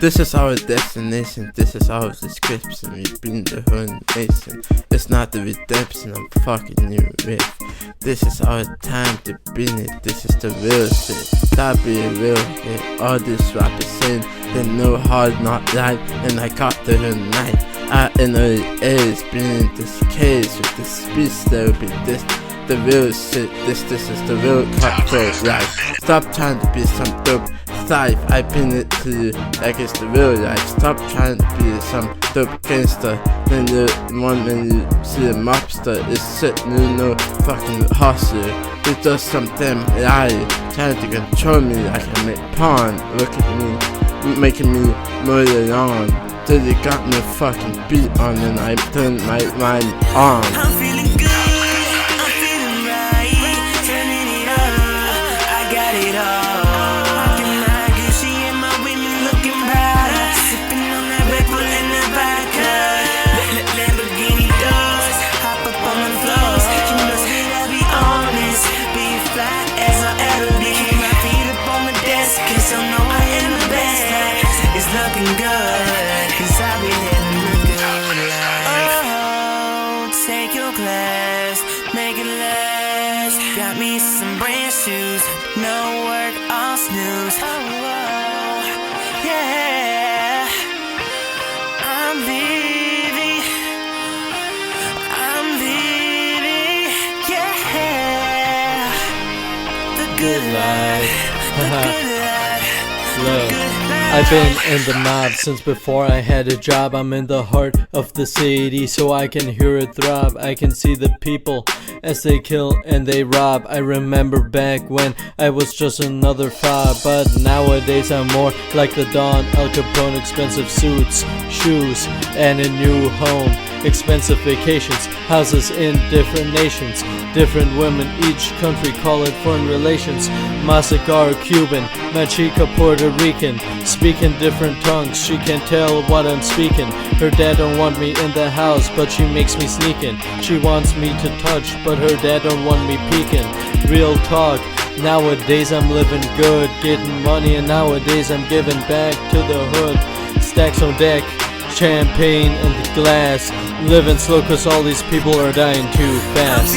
This is our destination, this is our description. We've been the whole nation. It's not the redemption I'm fucking you with. This is our time to bring it, this is the real shit. Stop being real shit. All this rap is saying they know hard not life, and I got the whole night. Out in the air, spinning this cage with this speech therapy. This the real shit, this is the real cutthroat life. Stop trying to be some dope life, I pin it to you like it's the real life. Stop trying to be some dope gangster. Then the one when you see a mobster is sitting in no fucking hustle. It's just some damn lie trying to control me like I make pawn. Look at me, making me mow the lawn. Till they got me fucking beat on and I turn my mind on. I'm feeling good, I'm feeling right. Turning it up, I got it all. So know I am the best. It's looking good, 'cause I be living the good life. Oh, take your class, make it last. Got me some brand shoes, no work, all snooze. Oh, yeah. I'm living, yeah. The good life, the good life. Look, I've been in the mob since before I had a job. I'm in the heart of the city, so I can hear it throb. I can see the people as they kill and they rob. I remember back when I was just another fob, but nowadays I'm more like the Don Al Capone. Expensive suits, shoes, and a new home. Expensive vacations, houses in different nations. Different women, each country call it foreign relations. My cigar Cuban, my chica Puerto Rican. Speaking different tongues, she can't tell what I'm speaking. Her dad don't want me in the house, but she makes me sneaking. She wants me to touch, but her dad don't want me peeking. Real talk, nowadays I'm living good, getting money, and nowadays I'm giving back to the hood. Stacks on deck, champagne in the glass. Living slow 'cause all these people are dying too fast.